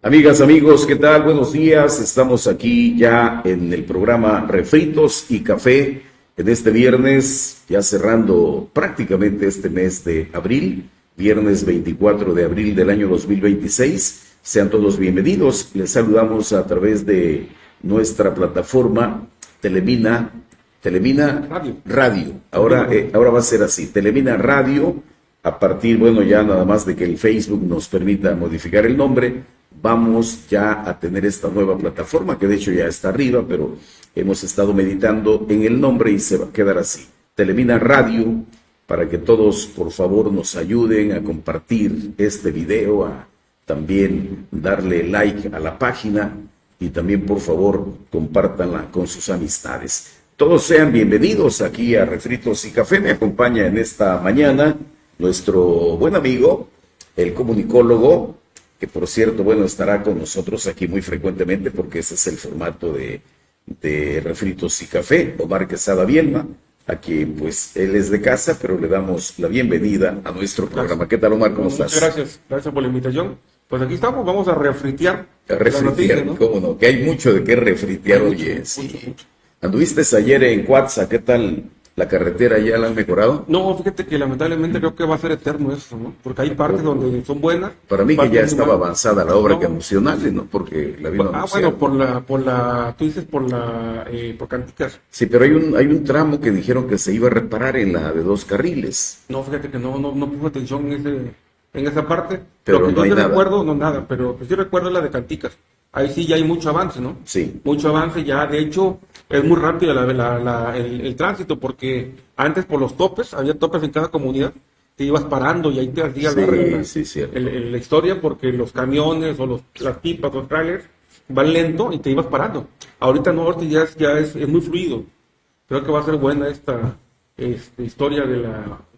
Amigas, amigos, ¿qué tal? Buenos días. Estamos aquí ya en el programa Refritos y Café en este viernes, ya cerrando prácticamente este mes de abril, viernes 24 de abril del año 2026. Sean todos bienvenidos. Les saludamos a través de nuestra plataforma Telemina Radio. Ahora va a ser así, Telemina Radio. A partir, bueno, ya nada más de que el Facebook nos permita modificar el nombre, vamos ya a tener esta nueva plataforma, que de hecho ya está arriba, pero hemos estado meditando en el nombre y se va a quedar así, Telemina Radio, para que todos por favor nos ayuden a compartir este video, a también darle like a la página y también por favor compártanla con sus amistades. Todos sean bienvenidos aquí a Refritos y Café. Me acompaña en esta mañana nuestro buen amigo, el comunicólogo, que por cierto, bueno, estará con nosotros aquí muy frecuentemente porque ese es el formato de Refritos y Café, Omar Quesada Bielma, a quien pues él es de casa, pero le damos la bienvenida a nuestro programa. ¿Qué tal, Omar? ¿Cómo estás? Muchas gracias por la invitación. Pues aquí estamos, vamos a refritear. Refritear, ¿no? ¿Cómo no? Que hay mucho de qué refritear, oye. Sí. ¿Anduviste ayer en Cuatza? ¿Qué tal? ¿La carretera ya la han mejorado? No, fíjate que lamentablemente creo que va a ser eterno eso, ¿no? Porque hay partes donde son buenas. Para mí que ya estaba avanzada la obra emocional, ¿no? Porque la vino a bueno, tú dices por Canticas. Sí, pero hay un tramo que dijeron que se iba a reparar en la de 2 carriles. No, fíjate que no puse atención en esa parte. Pero lo que no hay yo nada. Recuerdo, no nada, pero pues yo recuerdo la de Canticas. Ahí sí ya hay mucho avance, ¿no? Sí. Mucho avance ya, de hecho, es muy rápido el tránsito, porque antes por los topes, había topes en cada comunidad, te ibas parando y ahí te hacía la historia, porque los camiones o las pipas, los trailers, van lento y te ibas parando. Ahorita no, ahorita ya es muy fluido. Creo que va a ser buena esta historia de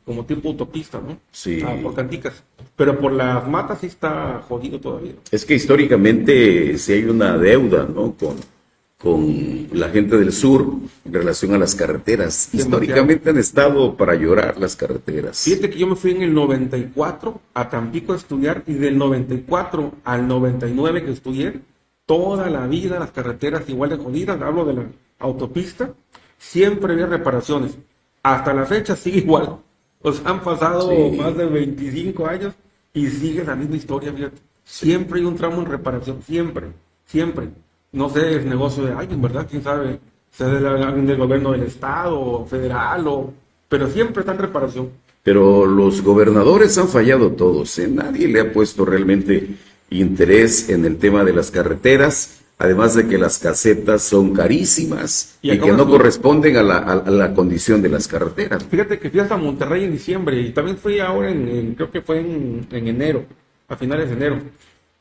como tipo autopista, ¿no? Sí. Por Canticas. Pero por las matas sí está jodido todavía. Es que históricamente sí hay una deuda, ¿no? Con la gente del sur en relación a las carreteras. Históricamente han estado para llorar las carreteras. Fíjate que yo me fui en el 94 a Tampico a estudiar, y del 94 al 99 que estudié, toda la vida las carreteras igual de jodidas, hablo de la autopista, siempre había reparaciones. Hasta la fecha sigue igual. O sea, han pasado más de 25 años y sigue la misma historia, fíjate. Siempre hay un tramo en reparación, siempre. No sé, es negocio de alguien, ¿verdad? ¿Quién sabe? Sea de alguien del gobierno del estado, federal, pero siempre está en reparación. Pero los gobernadores han fallado todos, ¿eh? Nadie le ha puesto realmente interés en el tema de las carreteras, además de que las casetas son carísimas y que no corresponden a la condición de las carreteras. Fíjate que fui hasta Monterrey en diciembre y también fui ahora creo que fue en enero, a finales de enero.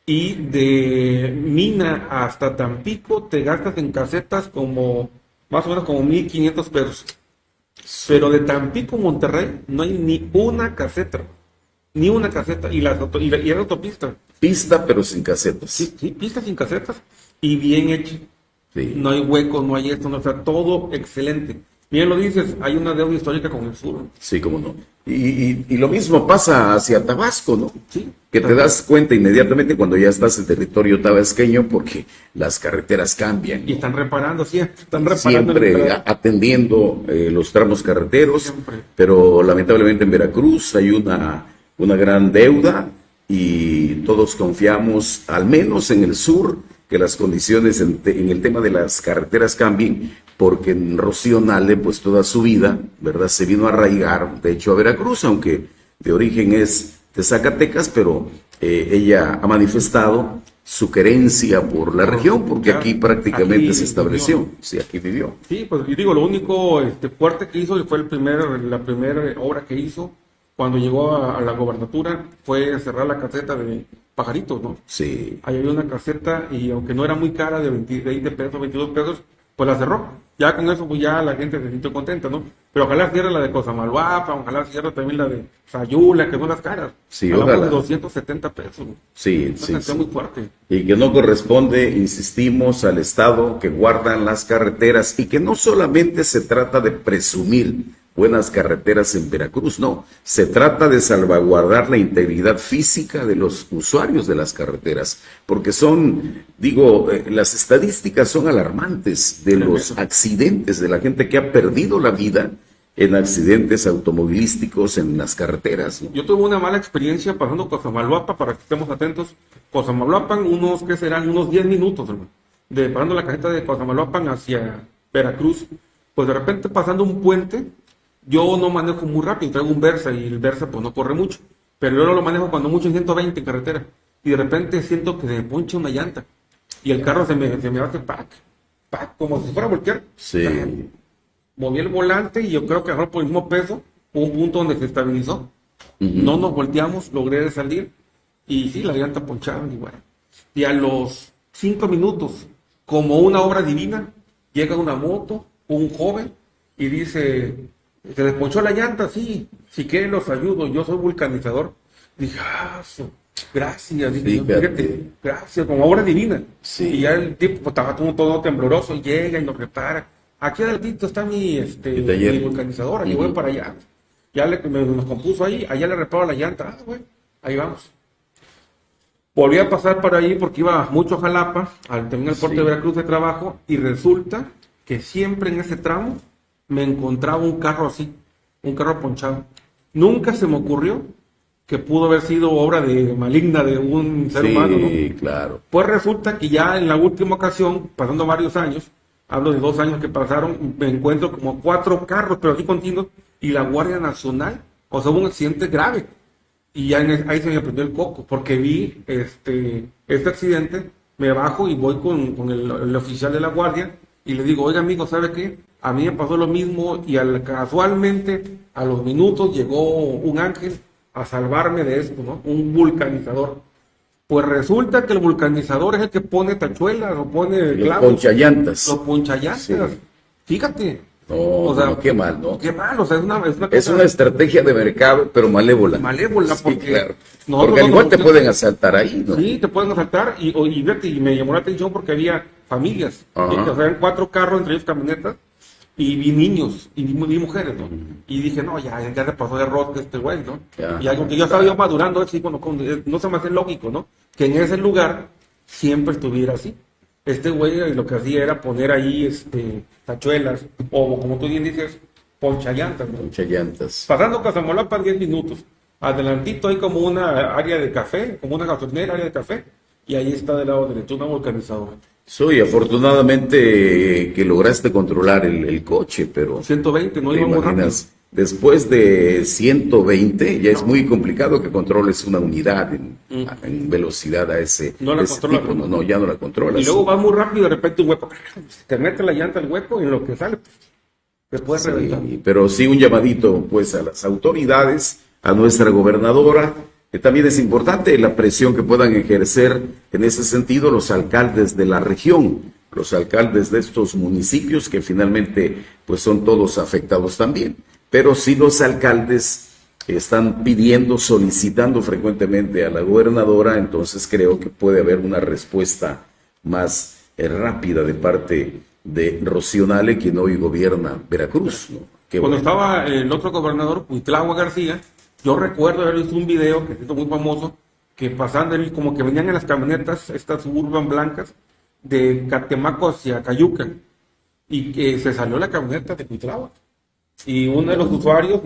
Y de Mina hasta Tampico te gastas en casetas como más o menos como 1,500 pesos. Pero de Tampico a Monterrey no hay ni una caseta. Y la autopista. Pista, pero sin casetas. Sí, pista sin casetas y bien hecho. Sí. No hay huecos, no hay esto, no, o sea, todo excelente. Bien lo dices, hay una deuda histórica con el sur. Sí, cómo no. Y lo mismo pasa hacia Tabasco, ¿no? Sí. Que te das cuenta inmediatamente cuando ya estás en territorio tabasqueño porque las carreteras cambian, ¿no? Y están reparando, Siempre atendiendo los tramos carreteros, Siempre. Pero lamentablemente en Veracruz hay una gran deuda y todos confiamos, al menos en el sur, que las condiciones en el tema de las carreteras cambien, porque en Rocío Nale, pues toda su vida, ¿verdad?, se vino a arraigar, de hecho, a Veracruz, aunque de origen es de Zacatecas, pero ella ha manifestado su querencia por la región, porque aquí prácticamente se estableció. Vivió, ¿no? Sí, aquí vivió. Sí, pues yo digo, lo único fuerte que hizo fue la primera obra que hizo cuando llegó a la gobernatura, fue cerrar la caseta de Pajaritos, ¿no? Sí. Ahí había una caseta y aunque no era muy cara, de 20 pesos, 22 pesos, pues la cerró. Ya con eso, pues ya la gente se sintió contenta, ¿no? Pero ojalá cierre la de Cozamalguapa, ojalá cierre también la de Sayula, que son las caras. Sí, ojalá. 270 pesos. ¿No? Sí, Una cantidad muy fuerte. Y que no corresponde, insistimos, al Estado que guardan las carreteras y que no solamente se trata de presumir buenas carreteras en Veracruz, no. Se trata de salvaguardar la integridad física de los usuarios de las carreteras, porque las estadísticas son alarmantes de los accidentes, de la gente que ha perdido la vida en accidentes automovilísticos en las carreteras, ¿no? Yo tuve una mala experiencia pasando Cosamaloapan, para que estemos atentos. Cosamaloapan, ¿qué serán? Unos 10 minutos, hermano, pasando la caseta de Cosamaloapan hacia Veracruz. Pues de repente pasando un puente, yo no manejo muy rápido, traigo un Versa y el Versa pues no corre mucho, pero yo no lo manejo cuando mucho en 120 en carretera, y de repente siento que se me poncha una llanta, y el carro se me hace pac, como si fuera a voltear. Sí. Moví el volante y yo creo que ahora por el mismo peso, hubo un punto donde se estabilizó. No nos volteamos, logré salir y sí, la llanta ponchada igual. Y a los 5 minutos, como una obra divina, llega una moto, un joven, y dice, se les ponchó la llanta, sí, si quieren los ayudo, yo soy vulcanizador. Dije, gracias, dije, fíjate, gracias, como obra divina. Sí. Y ya el tipo estaba todo tembloroso, llega y nos repara. Aquí adelantito está mi vulcanizador, aquí voy para allá. Ya nos compuso ahí, allá le reparo la llanta. Ahí vamos. Volví a pasar por ahí porque iba mucho a Jalapa, también al puerto de Veracruz de trabajo, y resulta que siempre en ese tramo me encontraba un carro así, un carro ponchado. Nunca se me ocurrió que pudo haber sido obra maligna de un ser humano, ¿no? Sí, claro. Pues resulta que ya en la última ocasión, pasando varios años, hablo de 2 años que pasaron, me encuentro como 4 carros, pero así continuos, y la Guardia Nacional, hubo un accidente grave. Y ya ahí se me prendió el coco, porque vi este accidente, me bajo y voy con el oficial de la Guardia, y le digo, oiga amigo, ¿sabe qué? A mí me pasó lo mismo, y casualmente, a los minutos, llegó un ángel a salvarme de esto, ¿no? Un vulcanizador. Pues resulta que el vulcanizador es el que pone tachuelas o pone clavos. Los ponchallantas. Los ponchallantas. Sí. Fíjate. No, qué mal, ¿no? Qué mal, o sea, es una estrategia de mercado, pero malévola. Malévola, sí, porque... Claro. Porque al igual te pueden asaltar ahí, ¿no? Sí, te pueden asaltar, y me llamó la atención porque había familias. O sea, eran 4 carros, entre ellos camionetas, y vi niños, y vi mujeres, ¿no? Y dije, no, ya se pasó de rosca este güey, ¿no? Y algo que yo estaba yo madurando, así, no se me hace lógico, ¿no? Que en ese lugar siempre estuviera así. Este güey lo que hacía era poner ahí tachuelas, o como tú bien dices, ponchallantas, ¿no? Ponchallantas. Pasando Cosamaloapan 10 minutos. Adelantito hay como una área de café, como una gasolinera, área de café, y ahí está del lado derecho una vulcanizadora. Soy afortunadamente que lograste controlar el coche, pero 120, no iba muy rápido. Después de 120 ya es muy complicado que controles una unidad en velocidad a ese tipo. No, ya no la controlas. Y luego va muy rápido, de repente un hueco, te mete la llanta al hueco y en lo que sale, te puedes reventar. Pero sí un llamadito pues a las autoridades, a nuestra gobernadora, que también es importante la presión que puedan ejercer en ese sentido los alcaldes de la región, los alcaldes de estos municipios que finalmente pues son todos afectados también. Pero si los alcaldes están pidiendo, solicitando frecuentemente a la gobernadora, entonces creo que puede haber una respuesta más rápida de parte de Rocío Nale, quien hoy gobierna Veracruz, ¿no? Cuando estaba el otro gobernador, Cuitlahua García, yo recuerdo haber visto un video que es muy famoso, que pasando, como que venían en las camionetas, estas Suburban blancas, de Catemaco hacia Cayuca, y que se salió la camioneta de Cuitlahua. Y uno de los usuarios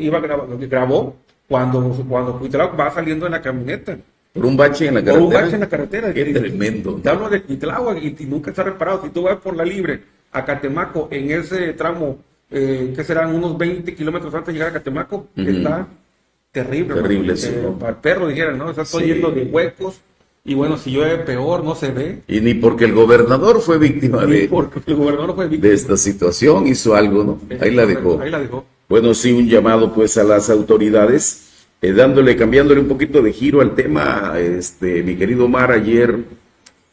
grabó cuando Cuitlahua va saliendo en la camioneta. Por un bache en la carretera. Por un bache en la carretera. Qué tremendo. Te hablo de Cuitlahua y nunca está reparado. Si tú vas por la Libre a Catemaco, en ese tramo, que serán unos 20 kilómetros antes de llegar a Catemaco, está terrible. Terrible, sí. Para el perro, dijeran, ¿no? Está todo lleno de huecos. Y bueno, si llueve peor, no se ve. Y ni porque el gobernador fue víctima de esta situación, hizo algo, ¿no? Ahí la dejó. Bueno, sí, un llamado pues a las autoridades, cambiándole un poquito de giro al tema, mi querido Omar, ayer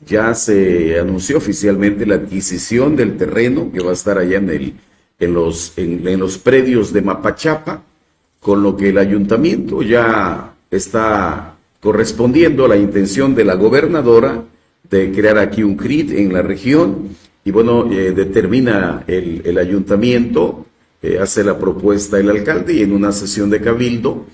ya se anunció oficialmente la adquisición del terreno que va a estar allá en los predios de Mapachapa, con lo que el ayuntamiento ya está correspondiendo a la intención de la gobernadora de crear aquí un CRIT en la región, y bueno, determina el ayuntamiento hace la propuesta el alcalde y en una sesión de cabildo,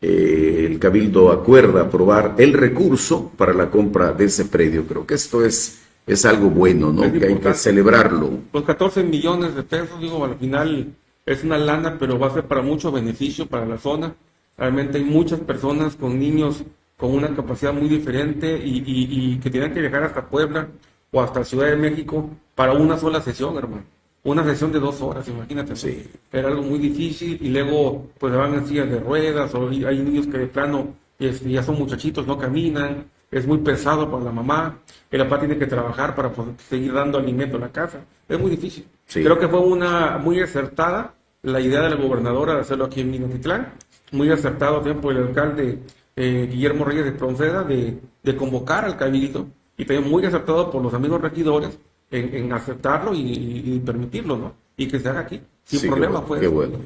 el cabildo acuerda aprobar el recurso para la compra de ese predio. Creo que esto es algo bueno, ¿no? Que hay que celebrarlo. Los 14 millones de pesos, digo, al final es una lana, pero va a ser para mucho beneficio para la zona. Realmente hay muchas personas con niños con una capacidad muy diferente y que tienen que viajar hasta Puebla o hasta Ciudad de México para una sola sesión, hermano. Una sesión de 2 horas, imagínate. Sí. Era algo muy difícil y luego pues van en sillas de ruedas o hay niños que de plano ya son muchachitos, no caminan, es muy pesado para la mamá, el papá tiene que trabajar para poder seguir dando alimento a la casa, es muy difícil. Sí. Creo que fue una muy acertada la idea de la gobernadora de hacerlo aquí en Minatitlán, muy acertado tiempo el alcalde Guillermo Reyes de Espronceda de convocar al cabildo y también muy acertado por los amigos regidores en aceptarlo y permitirlo, ¿no? Y que se haga aquí, sin problema, pues. Qué bueno.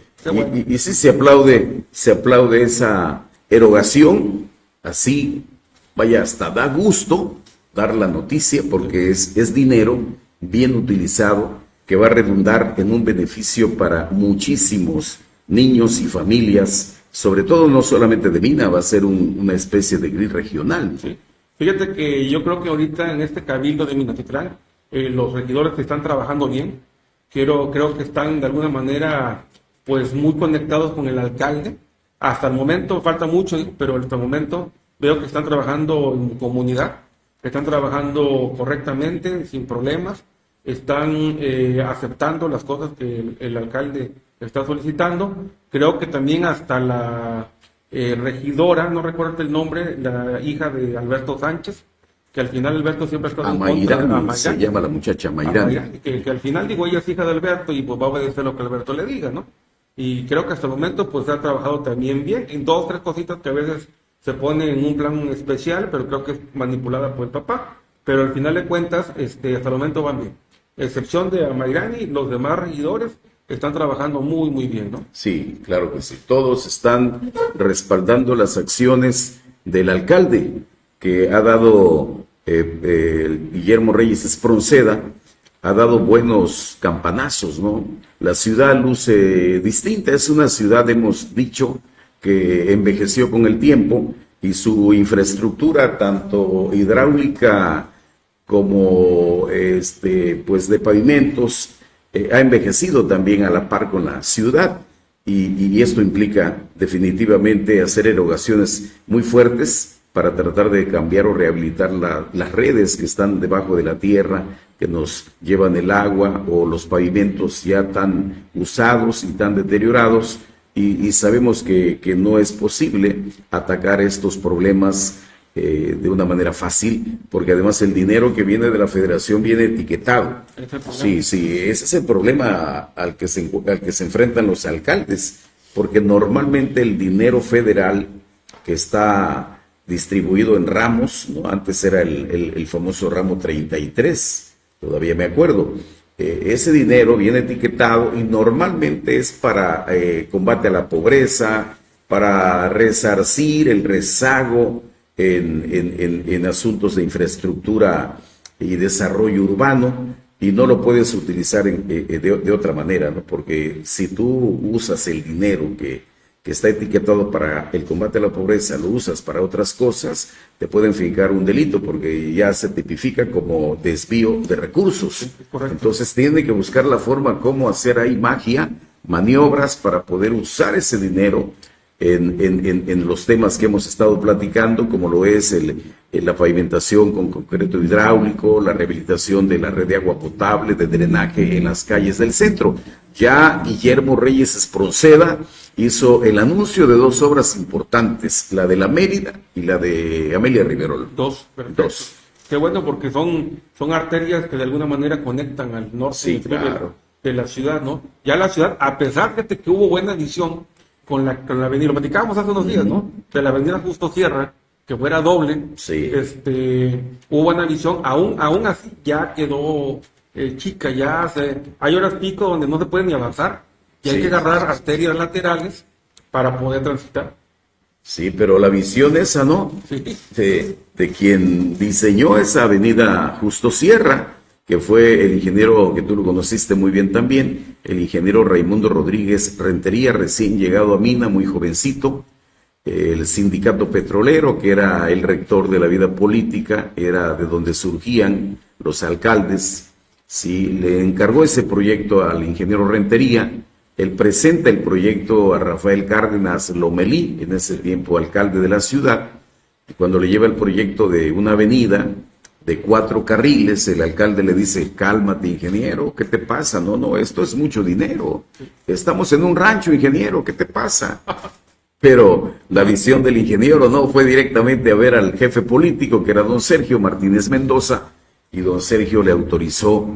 Y sí se aplaude esa erogación, así, vaya, hasta da gusto dar la noticia, porque es dinero bien utilizado, que va a redundar en un beneficio para muchísimos niños y familias, sobre todo no solamente de Mina, va a ser una especie de grid regional. Sí. Fíjate que yo creo que ahorita en este cabildo de Minatitlán, los regidores están trabajando bien, creo que están de alguna manera pues muy conectados con el alcalde. Hasta el momento falta mucho, pero hasta el momento veo que están trabajando en comunidad, que están trabajando correctamente, sin problemas, están aceptando las cosas que el alcalde está solicitando. Creo que también hasta la regidora, no recuerdo el nombre, la hija de Alberto Sánchez, que al final Alberto siempre ha estado en contra de Amairani, se llama la muchacha Amairani. Que al final, digo, ella es hija de Alberto y pues va a obedecer lo que Alberto le diga, ¿no? Y creo que hasta el momento pues ha trabajado también bien en 2 o 3 cositas que a veces se pone en un plan especial, pero creo que es manipulada por el papá. Pero al final de cuentas, hasta el momento van bien. Excepción de Amairani, los demás regidores están trabajando muy, muy bien, ¿no? Sí, claro que sí. Todos están respaldando las acciones del alcalde, que ha dado Guillermo Reyes Espronceda, ha dado buenos campanazos, ¿no? La ciudad luce distinta, es una ciudad, hemos dicho, que envejeció con el tiempo y su infraestructura, tanto hidráulica como pues de pavimentos, ha envejecido también a la par con la ciudad y esto implica definitivamente hacer erogaciones muy fuertes para tratar de cambiar o rehabilitar las redes que están debajo de la tierra, que nos llevan el agua, o los pavimentos ya tan usados y tan deteriorados, y sabemos que no es posible atacar estos problemas de una manera fácil, porque además el dinero que viene de la federación viene etiquetado. Sí, ese es el problema al que se enfrentan los alcaldes, porque normalmente el dinero federal que está distribuido en ramos, ¿no? Antes era el famoso ramo 33, todavía me acuerdo. Ese dinero viene etiquetado y normalmente es para combate a la pobreza, para resarcir el rezago en asuntos de infraestructura y desarrollo urbano, y no lo puedes utilizar de otra manera, ¿no? Porque si tú usas el dinero que está etiquetado para el combate a la pobreza, lo usas para otras cosas, te pueden fincar un delito porque ya se tipifica como desvío de recursos. Entonces tiene que buscar la forma cómo hacer ahí magia, maniobras para poder usar ese dinero en los temas que hemos estado platicando, como lo es la pavimentación con concreto hidráulico, la rehabilitación de la red de agua potable, de drenaje en las calles del centro. Ya Guillermo Reyes Espronceda hizo el anuncio de 2 obras importantes, la de la Mérida y la de Amelia Riverol. 2, perfecto. 2. Qué bueno, porque son arterias que de alguna manera conectan al norte Sí, claro. de la ciudad, ¿no? Ya la ciudad, a pesar de que hubo buena visión con la avenida, lo platicábamos hace unos días, ¿no? De la avenida Justo Sierra, que fuera doble, Sí. Hubo buena visión, aún así ya quedó chica, hay horas pico donde no se puede ni avanzar, y hay Sí. que agarrar arterias laterales para poder transitar. Sí, pero la visión esa, ¿no? Sí. De quien diseñó esa avenida Justo Sierra, que fue el ingeniero que tú lo conociste muy bien también, el ingeniero Raimundo Rodríguez Rentería, recién llegado a Mina, muy jovencito, el sindicato petrolero, que era el rector de la vida política, era de donde surgían los alcaldes. Sí, le encargó ese proyecto al ingeniero Rentería. Él presenta el proyecto a Rafael Cárdenas Lomelí, en ese tiempo alcalde de la ciudad, y cuando le lleva el proyecto de una avenida de 4 carriles, el alcalde le dice: cálmate, ingeniero, ¿qué te pasa? No, esto es mucho dinero. Estamos en un rancho, ingeniero, ¿qué te pasa? Pero la visión del ingeniero no fue directamente a ver al jefe político, que era don Sergio Martínez Mendoza, y don Sergio le autorizó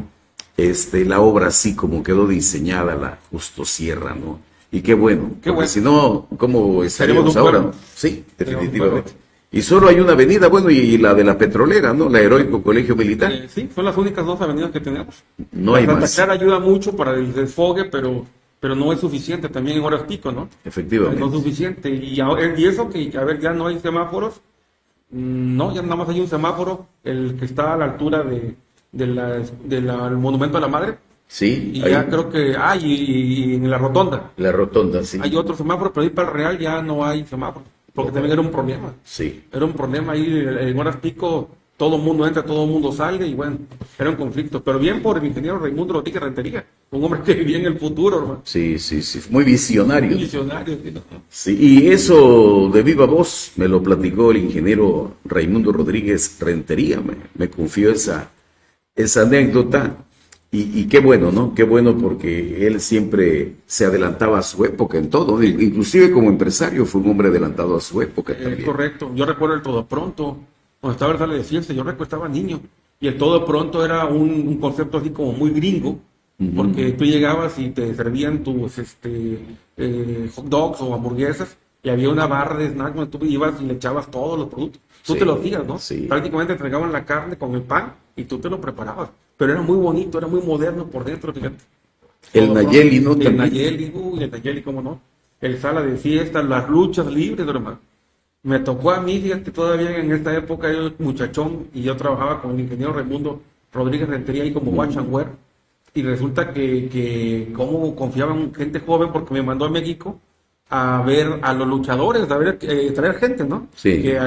la obra así como quedó diseñada, la Justo Sierra, ¿no? Y qué bueno, porque si no, ¿cómo estaríamos ahora? Sí, definitivamente. Y solo hay una avenida, bueno, y la de la petrolera, ¿no? La Heroico Colegio Militar. Sí, son las únicas 2 avenidas que tenemos. No hay Santa más. Clara ayuda mucho para el desfogue, pero no es suficiente también en horas pico, ¿no? Efectivamente. No es suficiente. Y eso que, a ver, ya no hay semáforos. No, ya nada más hay un semáforo, el que está a la altura del Monumento a la Madre. Sí. Y ahí, ya creo que y en la rotonda. la rotonda, sí. Hay otro semáforo, pero ahí para el Real ya no hay semáforo. Porque también era un problema. Sí. Era un problema ahí en horas pico, todo el mundo entra, todo el mundo sale y bueno, era un conflicto. Pero bien por el ingeniero Raimundo Rodríguez Rentería, un hombre que vivía en el futuro, hermano. Sí. Muy visionario. Un visionario, ¿sí, no? Sí, y eso de viva voz me lo platicó el ingeniero Raimundo Rodríguez Rentería, me confió esa anécdota. Y qué bueno, ¿no? Qué bueno, porque él siempre se adelantaba a su época en todo, inclusive como empresario fue un hombre adelantado a su época también. Correcto, yo recuerdo el Todo Pronto, cuando estaba el sala de fiesta, yo recuerdo estaba niño, y el Todo Pronto era un concepto así como muy gringo, porque tú llegabas y te servían tus hot dogs o hamburguesas, y había una barra de snacks donde tú ibas y le echabas todos los productos. Tú te lo hacías, ¿no? Sí. Prácticamente te entregaban la carne con el pan y tú te lo preparabas. Pero era muy bonito, era muy moderno por dentro, fíjate. El Nayeli, ¿no? El Nayeli, el Nayeli, ¿cómo no? El sala de fiesta, las luchas libres, hermano. Me tocó a mí, fíjate, todavía en esta época, yo muchachón, y yo trabajaba con el ingeniero Raimundo Rodríguez Rentería ahí como watch and wear. Y resulta que cómo confiaban en gente joven, porque me mandó a México a ver a los luchadores, a ver, traer gente, ¿no? Sí. Que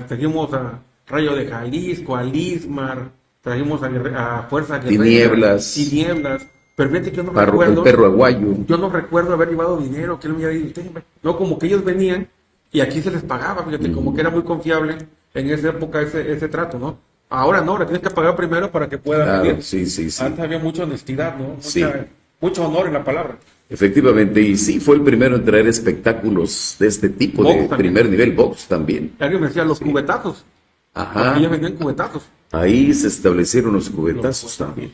trajimos a Rayo de Jalisco, a Lismar, trajimos a Fuerza Guerrera, Tinieblas. Pero fíjate que yo no recuerdo. El perro aguayo. Yo no recuerdo haber llevado dinero, que él me había dicho. No, como que ellos venían y aquí se les pagaba, fíjate, como que era muy confiable en esa época ese trato, ¿no? Ahora no, le tienes que pagar primero para que puedan venir. Sí. Antes había mucha honestidad, ¿no? Sí. Mucho honor en la palabra. Efectivamente, y sí, fue el primero en traer espectáculos de este tipo, Box de también. primer nivel, box también. Alguien me decía los cubetazos. Ajá. Ellos vendían cubetazos. Ahí se establecieron los cubetazos también.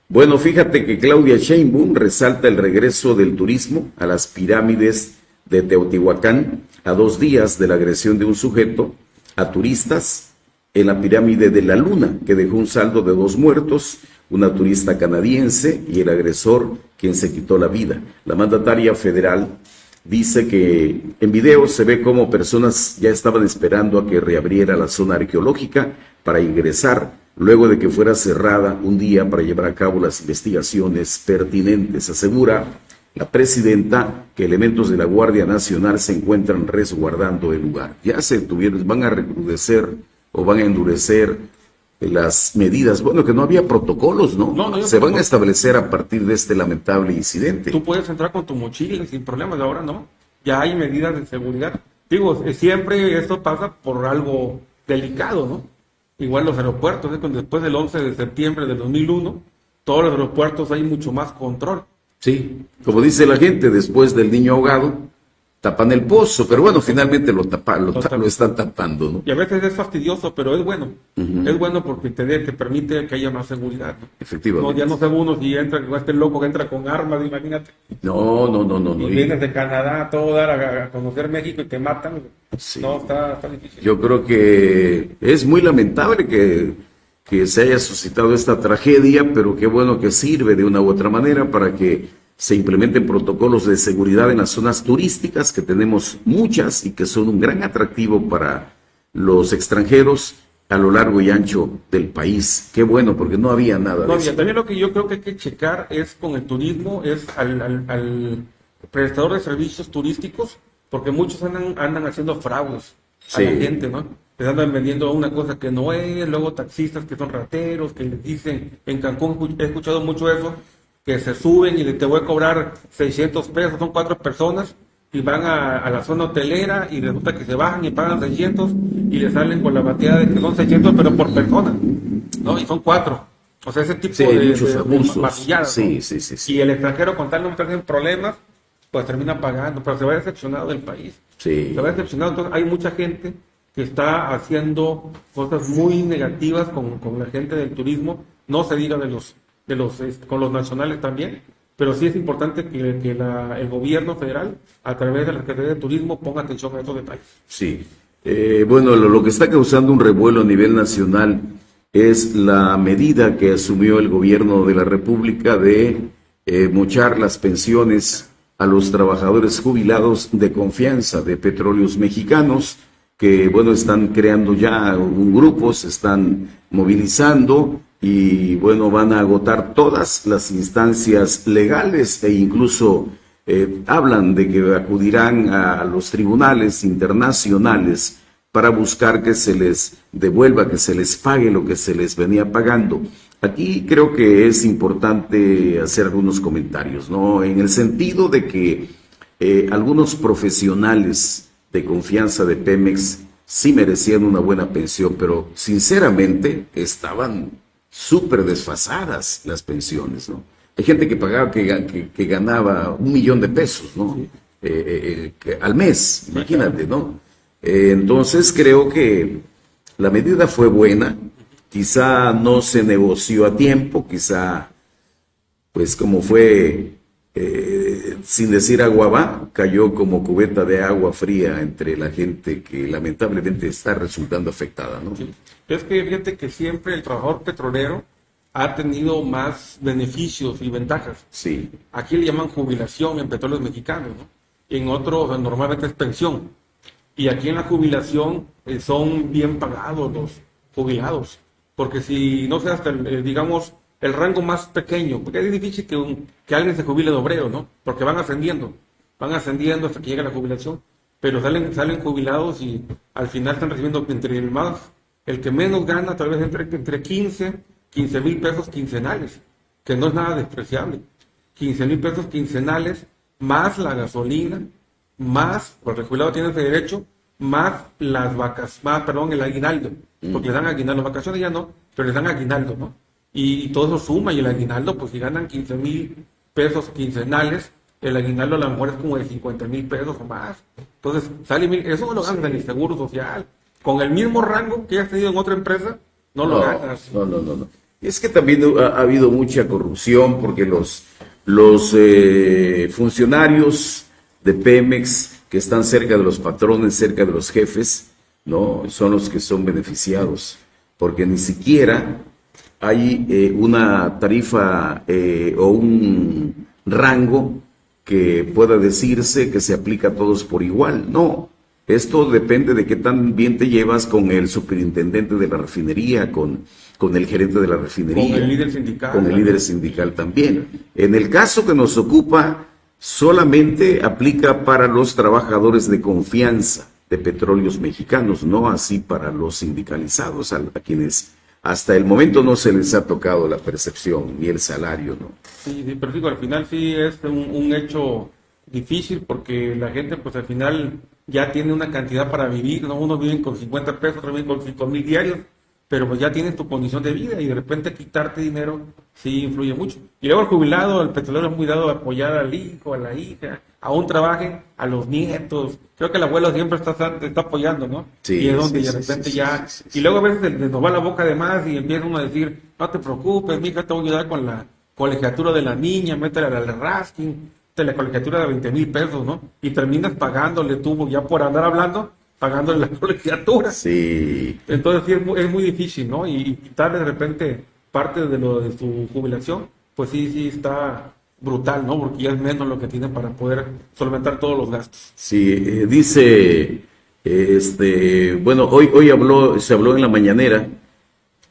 Bueno, fíjate que Claudia Sheinbaum resalta el regreso del turismo a las pirámides de Teotihuacán a 2 días de la agresión de un sujeto a turistas en la pirámide de la Luna, que dejó un saldo de 2 muertos, una turista canadiense y el agresor quien se quitó la vida. La mandataria federal dice que en video se ve cómo personas ya estaban esperando a que reabriera la zona arqueológica para ingresar, luego de que fuera cerrada un día para llevar a cabo las investigaciones pertinentes. Asegura la presidenta que elementos de la Guardia Nacional se encuentran resguardando el lugar. Ya van a recrudecer o van a endurecer las medidas. Bueno, que no había protocolos, ¿no? Se van a establecer a partir de este lamentable incidente. Tú puedes entrar con tu mochila sin problemas, ahora no. Ya hay medidas de seguridad. Digo, siempre esto pasa por algo delicado, ¿no? Igual los aeropuertos, después del 11 de septiembre del 2001, todos los aeropuertos hay mucho más control. Sí, como dice la gente, después del niño ahogado, tapan el pozo, pero bueno, finalmente lo están tapando, ¿no? Y a veces es fastidioso, pero es bueno. Es bueno porque te permite que haya más seguridad, ¿no? Efectivamente. No, ya no sé uno si entra con este loco que entra con armas, imagínate. No. Y vienes de Canadá a todo dar a conocer México y te matan. Sí. No, está difícil. Yo creo que es muy lamentable que se haya suscitado esta tragedia, pero qué bueno que sirve de una u otra manera para que se implementen protocolos de seguridad en las zonas turísticas, que tenemos muchas y que son un gran atractivo para los extranjeros, a lo largo y ancho del país. Qué bueno, porque no había nada de eso. También lo que yo creo que hay que checar es con el turismo, es al prestador de servicios turísticos, porque muchos andan haciendo fraudes a la gente, ¿no? Les andan vendiendo una cosa que no es, luego taxistas que son rateros, que les dicen, en Cancún he escuchado mucho eso, que se suben y te voy a cobrar 600 pesos, son 4 personas, y van a la zona hotelera y resulta que se bajan y pagan 600 y le salen con la bateada de que son 600 pero por persona, ¿no? Y son 4. O sea, ese tipo muchos abusos. maquilladas, ¿no? Sí. Y el extranjero con tal no meterse en problemas, pues termina pagando, pero se va decepcionado del país. Sí. Se va decepcionado, entonces hay mucha gente que está haciendo cosas muy negativas con la gente del turismo, no se diga con los nacionales también, pero sí es importante que el gobierno federal, a través de la Secretaría de Turismo, ponga atención a estos detalles. Sí. Bueno, lo que está causando un revuelo a nivel nacional es la medida que asumió el gobierno de la República de mochar las pensiones a los trabajadores jubilados de confianza de Petróleos Mexicanos, que, bueno, están creando ya un grupo, se están movilizando y, bueno, van a agotar todas las instancias legales e incluso hablan de que acudirán a los tribunales internacionales para buscar que se les devuelva, que se les pague lo que se les venía pagando. Aquí creo que es importante hacer algunos comentarios, ¿no? En el sentido de que algunos profesionales de confianza de Pemex sí merecían una buena pensión, pero sinceramente estaban súper desfasadas las pensiones, ¿no? Hay gente que pagaba, que ganaba 1 millón de pesos, ¿no? Al mes, imagínate, ¿no? Entonces creo que la medida fue buena, quizá no se negoció a tiempo, quizá, pues como fue, sin decir agua va, cayó como cubeta de agua fría entre la gente que lamentablemente está resultando afectada, ¿no? Sí. Es que fíjate que siempre el trabajador petrolero ha tenido más beneficios y ventajas. Sí. Aquí le llaman jubilación en Petróleos Mexicanos, ¿no? En otros normalmente es pensión. Y aquí en la jubilación son bien pagados los jubilados. Porque si no sé, hasta digamos el rango más pequeño, porque es difícil que alguien se jubile de obrero, ¿no? Porque van ascendiendo hasta que llega la jubilación. Pero salen jubilados y al final están recibiendo el que menos gana, tal vez entre 15 mil pesos quincenales, que no es nada despreciable. 15 mil pesos quincenales, más la gasolina, más, porque el jubilado tiene ese derecho, más las vacas, el aguinaldo, porque le dan aguinaldo, vacaciones ya no, pero les dan aguinaldo, ¿no? Y todo eso suma, y el aguinaldo, pues si ganan 15 mil pesos quincenales, el aguinaldo a lo mejor es como de 50 mil pesos o más. Entonces, eso no lo ganan en el seguro social. Con el mismo rango que has tenido en otra empresa, no lo ganas. No. Y es que también ha habido mucha corrupción porque los funcionarios de Pemex que están cerca de los patrones, cerca de los jefes, ¿no? Son los que son beneficiados, porque ni siquiera hay una tarifa o un rango que pueda decirse que se aplica a todos por igual. No, esto depende de qué tan bien te llevas con el superintendente de la refinería, con el gerente de la refinería. Con el líder sindical. Con el líder sindical también. En el caso que nos ocupa, solamente aplica para los trabajadores de confianza de Petróleos Mexicanos, no así para los sindicalizados, a quienes hasta el momento no se les ha tocado la percepción ni el salario, ¿no? Sí, pero digo, al final sí es un hecho difícil porque la gente pues al final ya tiene una cantidad para vivir, ¿no? Unos viven con 50 pesos, otros viven con 5,000 diarios, pero pues ya tienes tu condición de vida y de repente quitarte dinero sí influye mucho. Y luego el jubilado, el petrolero es muy dado a apoyar al hijo, a la hija, aún trabajen, a los nietos. Creo que el abuelo siempre está apoyando, ¿no? Sí, y es donde sí, de repente sí, ya... sí. Y luego a veces nos va la boca de más y empieza uno a decir, no te preocupes, mija, te voy a ayudar con la colegiatura de la niña, métele al rasking, la colegiatura de 20 mil pesos, ¿no? Y terminas pagándole tú, ya por andar hablando, pagándole la colegiatura. Sí. Entonces sí, es muy difícil, ¿no? Y quitarle de repente parte de su jubilación, pues sí está brutal, ¿no? Porque ya es menos lo que tienen para poder solventar todos los gastos. Sí, dice Bueno, hoy se habló en la mañanera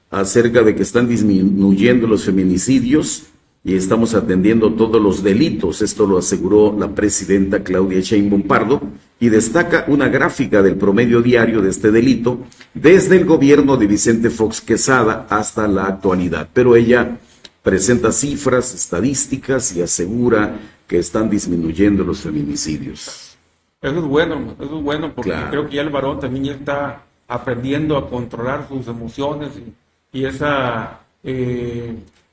acerca de que están disminuyendo los feminicidios y estamos atendiendo todos los delitos. Esto lo aseguró la presidenta Claudia Sheinbaum Pardo y destaca una gráfica del promedio diario de este delito desde el gobierno de Vicente Fox Quesada hasta la actualidad. Pero ella presenta cifras, estadísticas y asegura que están disminuyendo los feminicidios. Eso es bueno porque claro, creo que ya el varón también ya está aprendiendo a controlar sus emociones y esa,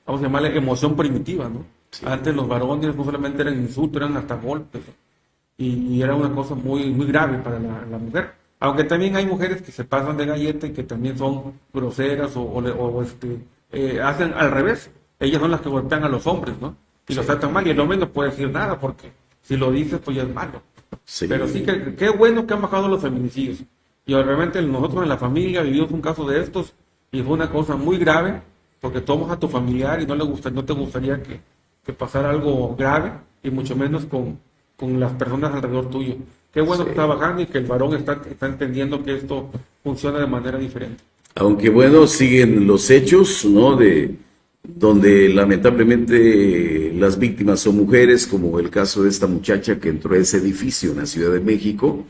vamos a llamarle emoción primitiva, ¿no? Sí. Antes los varones no solamente eran insultos, eran hasta golpes, y era una cosa muy, muy grave para la mujer. Aunque también hay mujeres que se pasan de galleta y que también son groseras hacen al revés. Ellas son las que golpean a los hombres, ¿no? Y sí, los tratan mal, y el hombre no puede decir nada porque si lo dices pues ya es malo. Sí. Pero sí que qué bueno que han bajado los feminicidios. Y realmente nosotros en la familia vivimos un caso de estos y fue una cosa muy grave porque tomas a tu familiar y no te gustaría que pasara algo grave y mucho menos con las personas alrededor tuyo. Qué bueno que está bajando y que el varón está entendiendo que esto funciona de manera diferente. Aunque bueno, siguen los hechos, ¿no? Donde lamentablemente las víctimas son mujeres, como el caso de esta muchacha que entró a ese edificio en la Ciudad de México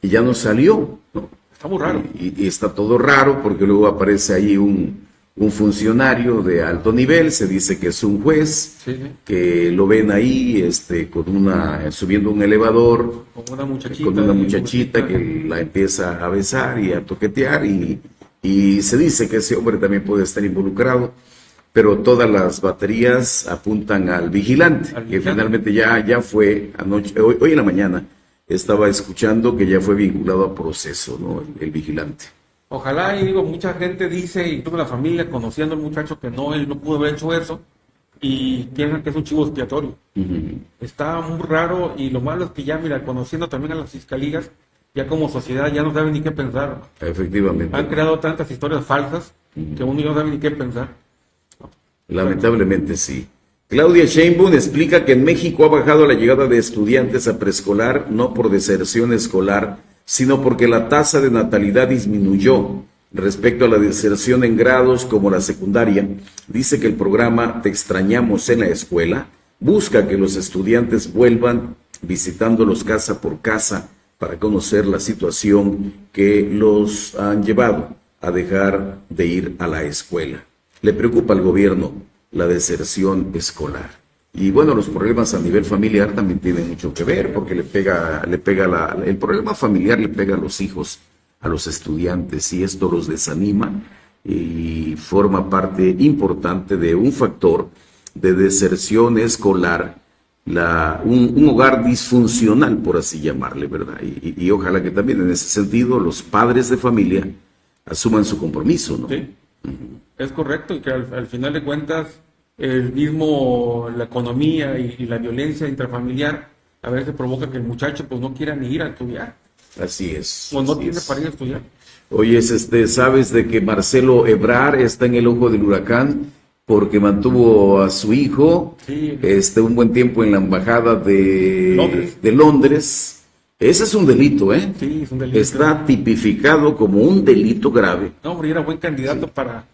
y ya no salió, ¿no? Está muy raro. Y está todo raro porque luego aparece ahí un funcionario de alto nivel, se dice que es un juez, sí, que lo ven ahí subiendo un elevador con una muchachita que la empieza a besar y a toquetear y se dice que ese hombre también puede estar involucrado. Pero todas las baterías apuntan al vigilante, que finalmente ya fue anoche, hoy en la mañana estaba escuchando que ya fue vinculado a proceso, ¿no? El vigilante. Ojalá, y digo, mucha gente dice, incluso la familia, conociendo al muchacho, que él no pudo haber hecho eso, y piensan que es un chivo expiatorio. Uh-huh. Está muy raro, y lo malo es que ya, mira, conociendo también a las fiscalías, ya como sociedad ya no saben ni qué pensar. Efectivamente. Han creado tantas historias falsas, uh-huh, que uno ya no sabe ni qué pensar. Lamentablemente sí. Claudia Sheinbaum explica que en México ha bajado la llegada de estudiantes a preescolar no por deserción escolar, sino porque la tasa de natalidad disminuyó respecto a la deserción en grados como la secundaria. Dice que el programa Te Extrañamos en la Escuela busca que los estudiantes vuelvan visitándolos casa por casa para conocer la situación que los han llevado a dejar de ir a la escuela. Le preocupa al gobierno la deserción escolar. Y bueno, los problemas a nivel familiar también tienen mucho que ver, porque el problema familiar le pega a los hijos, a los estudiantes, y esto los desanima y forma parte importante de un factor de deserción escolar, un hogar disfuncional, por así llamarle, ¿verdad? Y ojalá que también en ese sentido los padres de familia asuman su compromiso, ¿no? Sí. Es correcto, y que al final de cuentas la economía y la violencia intrafamiliar a veces provoca que el muchacho pues no quiera ni ir a estudiar. Así es. O no tiene para ir a estudiar. Oye, ¿sabes de que Marcelo Ebrard está en el ojo del huracán porque mantuvo a su hijo un buen tiempo en la embajada de Londres? Ese es un delito, ¿eh? Sí, es un delito. Está tipificado como un delito grave. No, hombre, era buen candidato para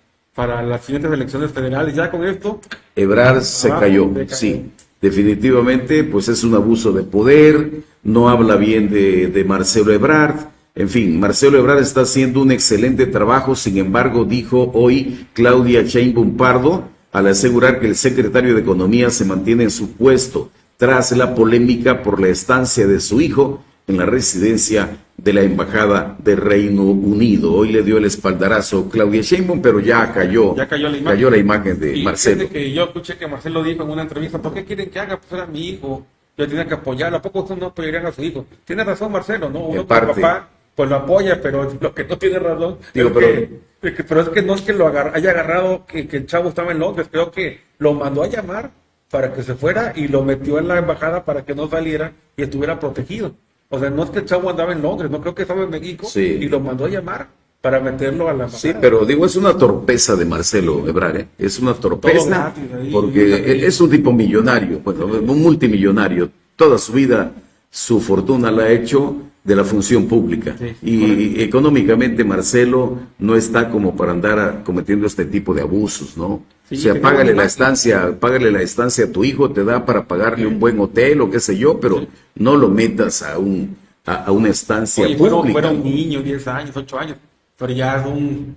las siguientes elecciones federales. Ya con esto... Ebrard se cayó, sí. Definitivamente, pues es un abuso de poder, no habla bien de Marcelo Ebrard. En fin, Marcelo Ebrard está haciendo un excelente trabajo, sin embargo, dijo hoy Claudia Sheinbaum Pardo, al asegurar que el secretario de Economía se mantiene en su puesto tras la polémica por la estancia de su hijo en la residencia de la Embajada de Reino Unido. Hoy le dio el espaldarazo Claudia Sheinbaum, pero ya cayó la imagen de Marcelo. Que yo escuché que Marcelo dijo en una entrevista, ¿por qué quieren que haga? Pues era mi hijo, yo tenía que apoyarlo. ¿A poco ustedes no apoyarían a su hijo? Tiene razón Marcelo, ¿no? Uno como papá, pues lo apoya, pero lo que no tiene razón pero es que no es que haya agarrado que el chavo estaba en Londres, creo que lo mandó a llamar para que se fuera y lo metió en la embajada para que no saliera y estuviera protegido. O sea, no es que el chavo andaba en Londres, no creo que estaba en México, y lo mandó a llamar para meterlo a la embajada. Sí, pero digo, es una torpeza de Marcelo Ebrard, ¿eh? Es una torpeza porque es un tipo millonario, bueno, un multimillonario. Toda su vida, su fortuna la ha hecho de la función pública. Sí, y correcto. económicamente Marcelo no está como para andar cometiendo este tipo de abusos, ¿no? Sí, O sea, tenemos págale la imagen. págale la estancia a tu hijo, te da para pagarle un buen hotel o qué sé yo, pero Sí. no lo metas a una estancia Oye, pública. fuera un niño, 10 años, 8 años, pero ya es un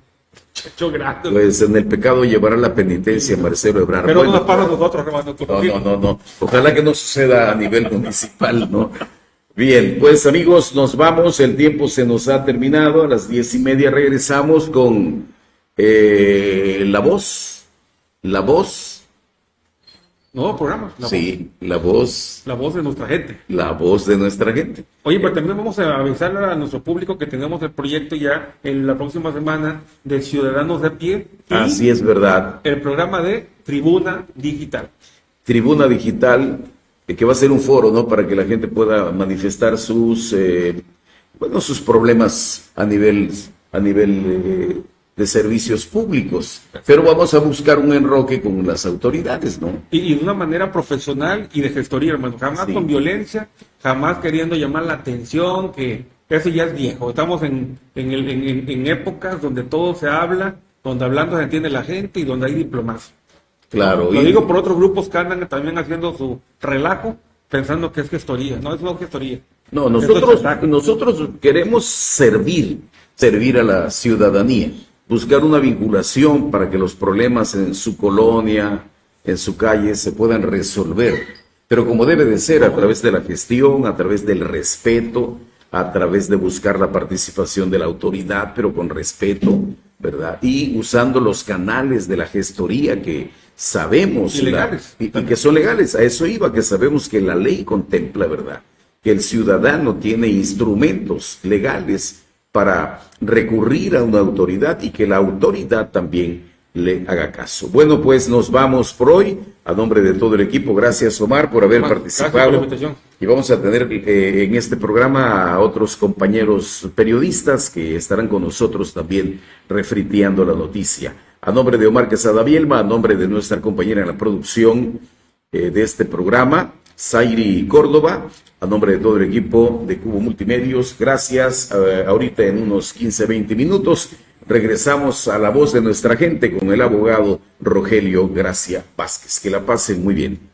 muchacho grande. Pues en el pecado llevará la penitencia, Marcelo Ebrard. Pero no Bueno, nos pasa a nosotros, hermano. no. Ojalá que no suceda a nivel municipal, ¿no? Bien, pues amigos, nos vamos. El tiempo se nos ha terminado. A las 10:30 regresamos con La Voz. La Voz. Nuevo programa. Sí, La Voz. La voz de nuestra gente. La voz de nuestra gente. Oye, pero también vamos a avisar a nuestro público que tenemos el proyecto ya en la próxima semana de Ciudadanos de a Pie y Así es verdad. el programa de Tribuna Digital. Tribuna Digital, que va a ser un foro, ¿no? Para que la gente pueda manifestar sus problemas a nivel de servicios públicos. Pero vamos a buscar un enroque con las autoridades, ¿no? Y de una manera profesional y de gestoría, hermano. Jamás Sí. con violencia, jamás queriendo llamar la atención, que eso ya es viejo. Estamos en épocas donde todo se habla, donde hablando se entiende la gente y donde hay diplomacia. Claro. Lo digo por otros grupos que andan también haciendo su relajo, pensando que es gestoría. No, es no gestoría. No, Esto es ataque. nosotros queremos servir a la ciudadanía, buscar una vinculación para que los problemas en su colonia, en su calle, se puedan resolver. Pero como debe de ser, a través de la gestión, a través del respeto, a través de buscar la participación de la autoridad, pero con respeto, ¿verdad? Y usando los canales de la gestoría que sabemos Y legales. y que son legales. A eso iba, que sabemos que la ley contempla, ¿verdad? Que el ciudadano tiene instrumentos legales para recurrir a una autoridad y que la autoridad también le haga caso. Bueno, pues nos vamos por hoy. A nombre de todo el equipo, gracias Omar por haber Omar, gracias por participado. la invitación. Y vamos a tener en este programa a otros compañeros periodistas que estarán con nosotros también refriteando la noticia. A nombre de Omar Quesada Bielma, a nombre de nuestra compañera en la producción de este programa, Zairi Córdoba, a nombre de todo el equipo de Cubo Multimedios, gracias. Ahorita en unos 15-20 minutos regresamos a la voz de nuestra gente con el abogado Rogelio Gracia Vázquez. Que la pasen muy bien.